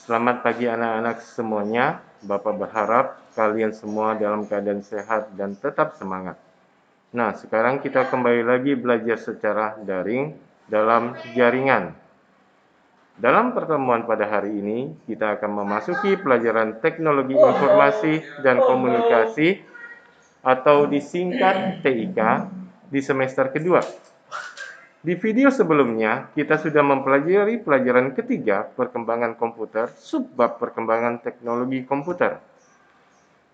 Selamat pagi anak-anak semuanya. Bapak berharap kalian semua dalam keadaan sehat dan tetap semangat. Nah, sekarang kita kembali lagi belajar secara daring dalam jaringan. Dalam pertemuan pada hari ini, kita akan memasuki pelajaran teknologi informasi dan komunikasi atau disingkat TIK di semester kedua. Di video sebelumnya, kita sudah mempelajari pelajaran ketiga perkembangan komputer, subbab perkembangan teknologi komputer.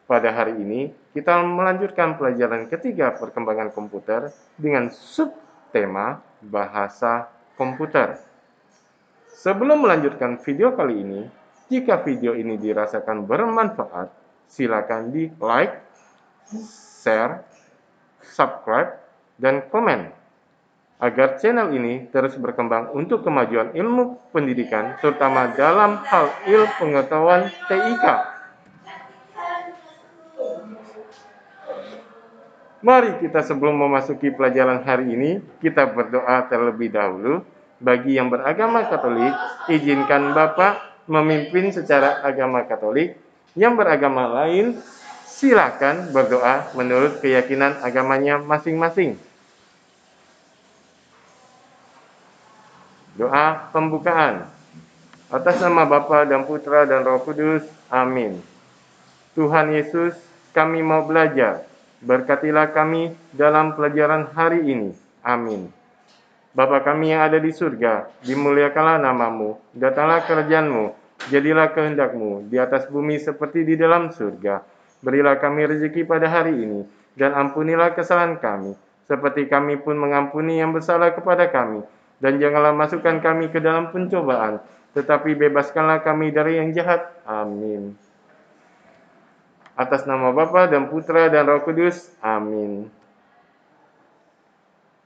Pada hari ini, kita melanjutkan pelajaran ketiga perkembangan komputer dengan subtema bahasa komputer. Sebelum melanjutkan video kali ini, jika video ini dirasakan bermanfaat, silakan di like, share, subscribe, dan komen agar channel ini terus berkembang untuk kemajuan ilmu pendidikan, terutama dalam hal ilmu pengetahuan TIK. Mari kita sebelum memasuki pelajaran hari ini, kita berdoa terlebih dahulu. Bagi yang beragama Katolik, izinkan Bapak memimpin secara agama Katolik. Yang beragama lain, silakan berdoa menurut keyakinan agamanya masing-masing. Doa pembukaan. Atas nama Bapa dan Putra dan Roh Kudus. Amin. Tuhan Yesus, kami mau belajar. Berkatilah kami dalam pelajaran hari ini. Amin. Bapa kami yang ada di surga, dimuliakanlah namamu, datanglah kerajaan-Mu, jadilah kehendak-Mu di atas bumi seperti di dalam surga. Berilah kami rezeki pada hari ini, dan ampunilah kesalahan kami, seperti kami pun mengampuni yang bersalah kepada kami. Dan janganlah masukkan kami ke dalam pencobaan, tetapi bebaskanlah kami dari yang jahat. Amin. Atas nama Bapa dan Putra dan Roh Kudus. Amin.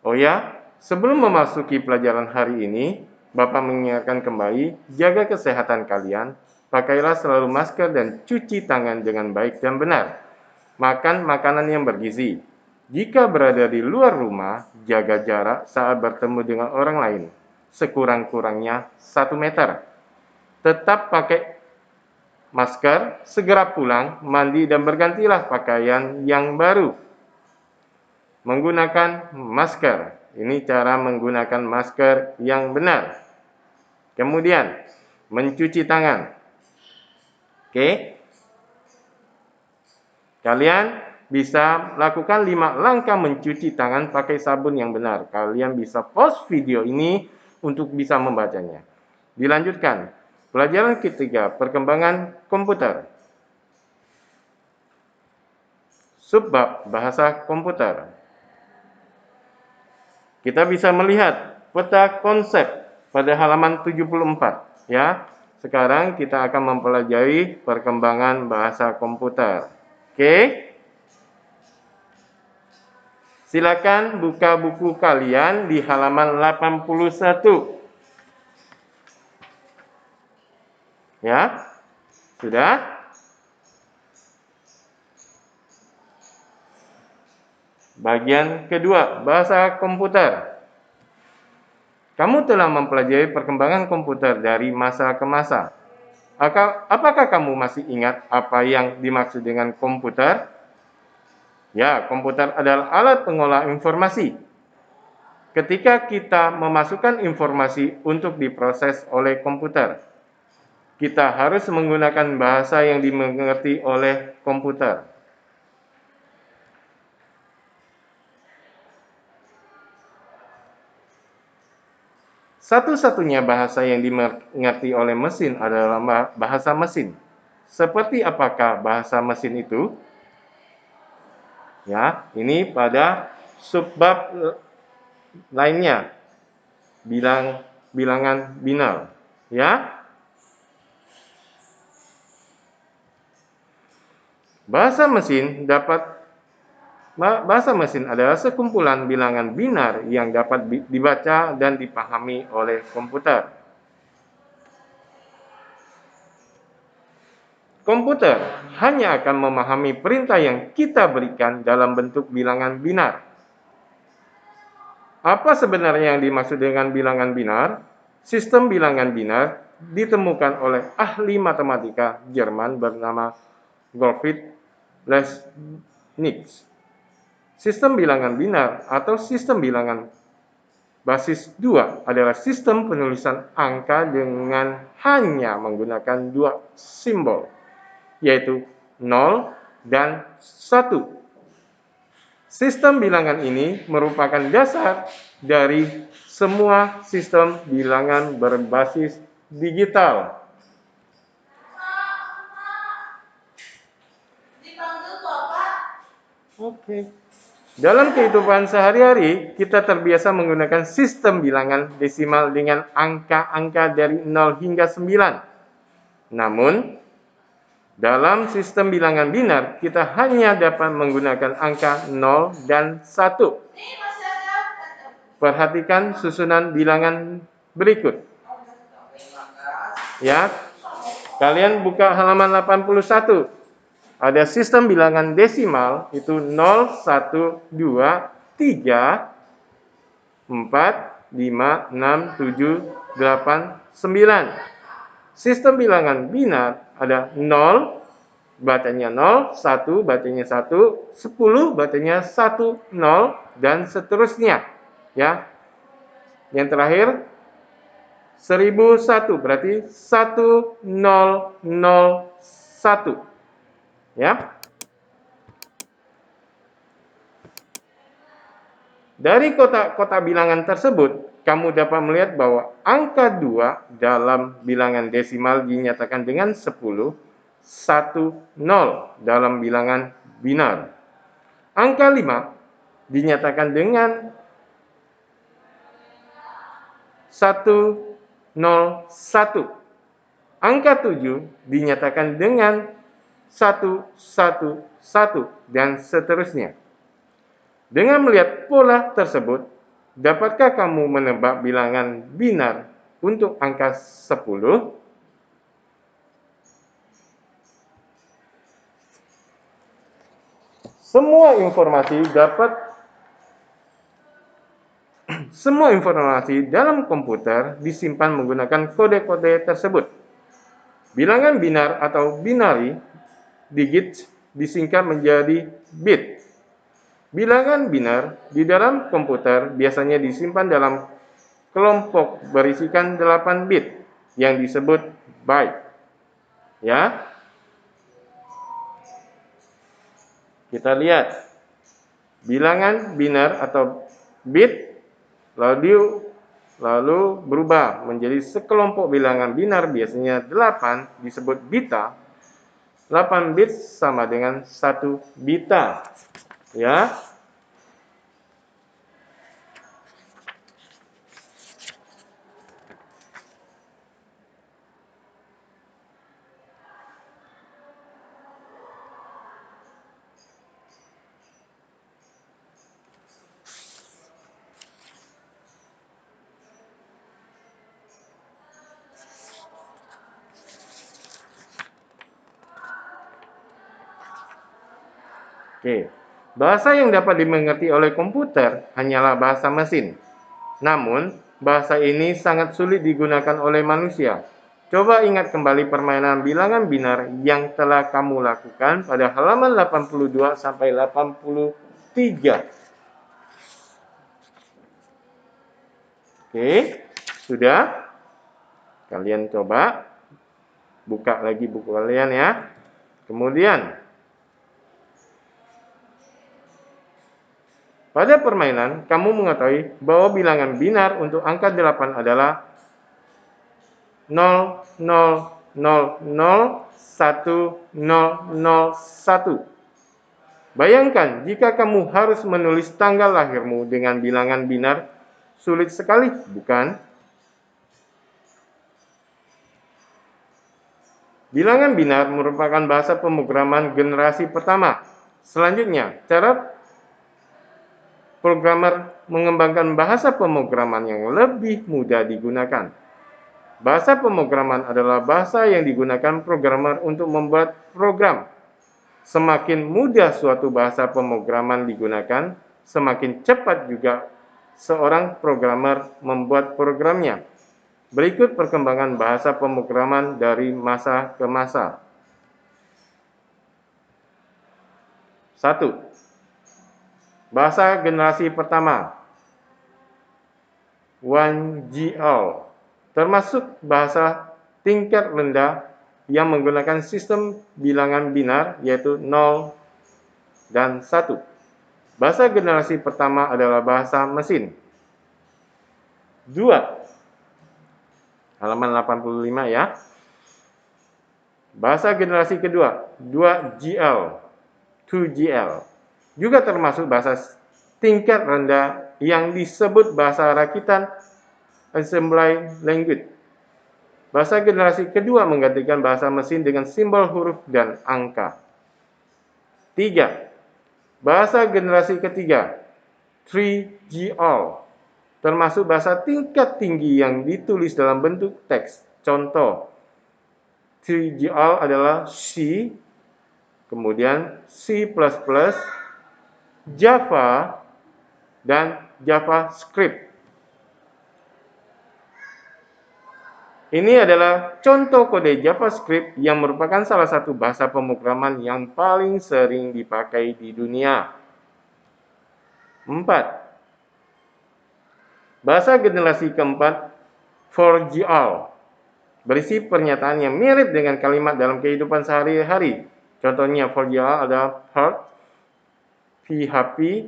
Oh ya, sebelum memasuki pelajaran hari ini, Bapak mengingatkan kembali, jaga kesehatan kalian, pakailah selalu masker dan cuci tangan dengan baik dan benar. Makan makanan yang bergizi. Jika berada di luar rumah, jaga jarak saat bertemu dengan orang lain, sekurang-kurangnya 1 meter. Tetap pakai masker, segera pulang, mandi dan bergantilah pakaian yang baru. Menggunakan masker. Ini cara menggunakan masker yang benar. Kemudian, mencuci tangan. Oke? Kalian bisa lakukan 5 langkah mencuci tangan pakai sabun yang benar. Kalian bisa pause video ini untuk bisa membacanya. Dilanjutkan. Pelajaran ketiga, perkembangan komputer. Subbab bahasa komputer. Kita bisa melihat peta konsep pada halaman 74, ya. Sekarang kita akan mempelajari perkembangan bahasa komputer. Oke? Silakan buka buku kalian di halaman 81. Ya? Sudah? Bagian kedua, bahasa komputer. Kamu telah mempelajari perkembangan komputer dari masa ke masa. Apakah kamu masih ingat apa yang dimaksud dengan komputer? Ya, komputer adalah alat pengolah informasi. Ketika kita memasukkan informasi untuk diproses oleh komputer, kita harus menggunakan bahasa yang dimengerti oleh komputer. Satu-satunya bahasa yang dimengerti oleh mesin adalah bahasa mesin. Seperti apakah bahasa mesin itu? Ya, ini pada subbab lainnya, bilangan binar. Ya, bahasa mesin adalah sekumpulan bilangan binar yang dapat dibaca dan dipahami oleh komputer. Komputer hanya akan memahami perintah yang kita berikan dalam bentuk bilangan binar. Apa sebenarnya yang dimaksud dengan bilangan binar? Sistem bilangan binar ditemukan oleh ahli matematika Jerman bernama Gottfried Leibniz. Sistem bilangan binar atau sistem bilangan basis 2 adalah sistem penulisan angka dengan hanya menggunakan dua simbol, yaitu 0 dan 1. Sistem bilangan ini merupakan dasar dari semua sistem bilangan berbasis digital. Oke. Dalam kehidupan sehari-hari, kita terbiasa menggunakan sistem bilangan desimal dengan angka-angka dari 0 hingga 9. Namun, dalam sistem bilangan binar, kita hanya dapat menggunakan angka 0 dan 1. Perhatikan susunan bilangan berikut. Ya, kalian buka halaman 81. Ada sistem bilangan desimal, itu 0, 1, 2, 3, 4, 5, 6, 7, 8, 9. Sistem bilangan binar ada 0, bacanya 0, 1, bacanya 1, 10, bacanya 1, 0, dan seterusnya. Ya. Yang terakhir 1001 berarti 1001. Ya. Dari kotak-kotak bilangan tersebut, kamu dapat melihat bahwa angka 2 dalam bilangan desimal dinyatakan dengan 10, 1, 0 dalam bilangan binar. Angka 5 dinyatakan dengan 101. Angka 7 dinyatakan dengan 111 dan seterusnya. Dengan melihat pola tersebut, dapatkah kamu menebak bilangan binar untuk angka 10? Semua informasi dalam komputer disimpan menggunakan kode-kode tersebut. Bilangan binar atau binary digits disingkat menjadi bit. Bilangan binar di dalam komputer biasanya disimpan dalam kelompok berisikan 8 bit yang disebut byte. Ya. Kita lihat. Bilangan binar atau bit lalu berubah menjadi sekelompok bilangan binar biasanya 8 disebut bita. 8 bit sama dengan 1 bita. Ya. Oke. Bahasa yang dapat dimengerti oleh komputer hanyalah bahasa mesin. Namun, bahasa ini sangat sulit digunakan oleh manusia. Coba ingat kembali permainan bilangan binar yang telah kamu lakukan pada halaman 82 sampai 83. Oke, sudah? Kalian coba buka lagi buku kalian ya. Kemudian, pada permainan, kamu mengetahui bahwa bilangan binar untuk angka 8 adalah 0, 0, 0, 0, 1, 0, 0, 1. Bayangkan jika kamu harus menulis tanggal lahirmu dengan bilangan binar, sulit sekali, bukan? Bilangan binar merupakan bahasa pemrograman generasi pertama. Selanjutnya, cara programmer mengembangkan bahasa pemrograman yang lebih mudah digunakan. Bahasa pemrograman adalah bahasa yang digunakan programmer untuk membuat program. Semakin mudah suatu bahasa pemrograman digunakan, semakin cepat juga seorang programmer membuat programnya. Berikut perkembangan bahasa pemrograman dari masa ke masa. 1. Bahasa generasi pertama, 1GL, termasuk bahasa tingkat rendah yang menggunakan sistem bilangan binar, yaitu 0 dan 1. Bahasa generasi pertama adalah bahasa mesin. 2. Halaman 85 ya. Bahasa generasi kedua, 2GL, 2GL, juga termasuk bahasa tingkat rendah yang disebut bahasa rakitan assembly language. Bahasa generasi kedua menggantikan bahasa mesin dengan simbol huruf dan angka. 3. Bahasa generasi ketiga, 3GL, termasuk bahasa tingkat tinggi yang ditulis dalam bentuk teks. Contoh, 3GL adalah C, kemudian C++, Java, dan JavaScript. Ini adalah contoh kode JavaScript yang merupakan salah satu bahasa pemrograman yang paling sering dipakai di dunia. 4. Bahasa generasi keempat, 4GL, berisi pernyataan yang mirip dengan kalimat dalam kehidupan sehari-hari. Contohnya 4GL adalah Perl, PHP,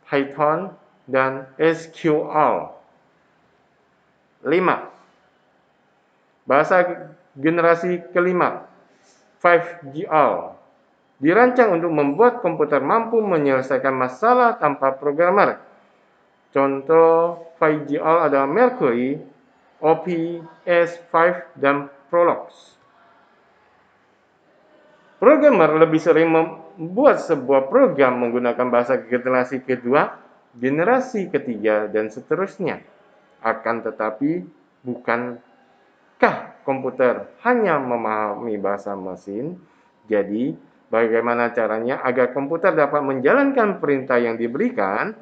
Python, dan SQL. 5. Bahasa generasi kelima, 5GL, dirancang untuk membuat komputer mampu menyelesaikan masalah tanpa programmer. Contoh 5GL adalah Mercury, OPS5, dan Prolog. Programmer lebih sering membuat sebuah program menggunakan bahasa generasi kedua, generasi ketiga, dan seterusnya. Akan tetapi, bukankah komputer hanya memahami bahasa mesin? Jadi, bagaimana caranya agar komputer dapat menjalankan perintah yang diberikan?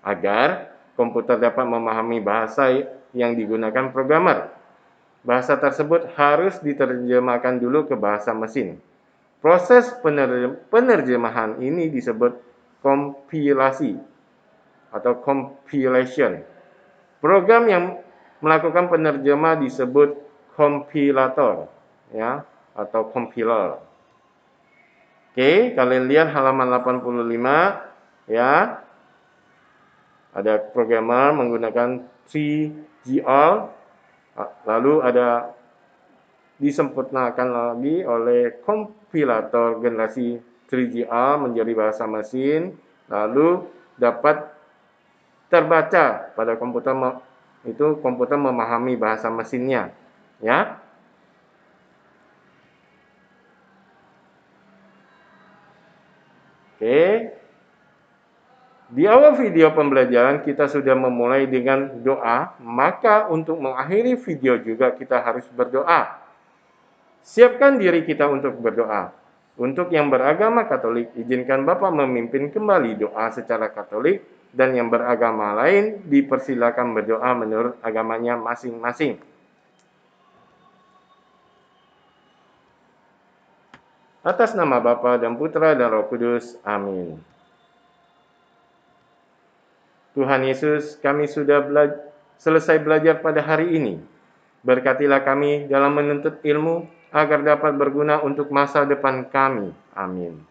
Agar komputer dapat memahami bahasa yang digunakan programmer, bahasa tersebut harus diterjemahkan dulu ke bahasa mesin. Proses penerjemahan ini disebut kompilasi atau compilation. Program yang melakukan penerjemah disebut kompilator, ya, atau compiler. Oke, kalian lihat halaman 85, ya. Ada programmer menggunakan 3GL, lalu ada disempurnakan lagi oleh kompilator generasi 3GL menjadi bahasa mesin, lalu dapat terbaca pada komputer, itu komputer memahami bahasa mesinnya, ya. Oke. Di awal video pembelajaran kita sudah memulai dengan doa, maka untuk mengakhiri video juga kita harus berdoa. Siapkan diri kita untuk berdoa. Untuk yang beragama Katolik, izinkan Bapak memimpin kembali doa secara Katolik, dan yang beragama lain dipersilakan berdoa menurut agamanya masing-masing. Atas nama Bapa dan Putra dan Roh Kudus. Amin. Tuhan Yesus, kami sudah selesai belajar pada hari ini. Berkatilah kami dalam menuntut ilmu agar dapat berguna untuk masa depan kami. Amin.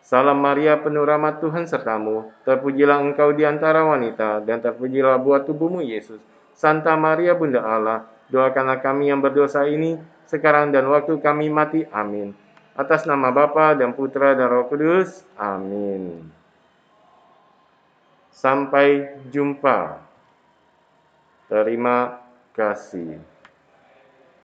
Salam Maria, penuh rahmat, Tuhan sertamu. Terpujilah engkau di antara wanita, dan terpujilah buah tubuhmu, Yesus. Santa Maria, Bunda Allah, doakanlah kami yang berdosa ini, sekarang dan waktu kami mati. Amin. Atas nama Bapa dan Putra dan Roh Kudus. Amin. Sampai jumpa. Terima kasih.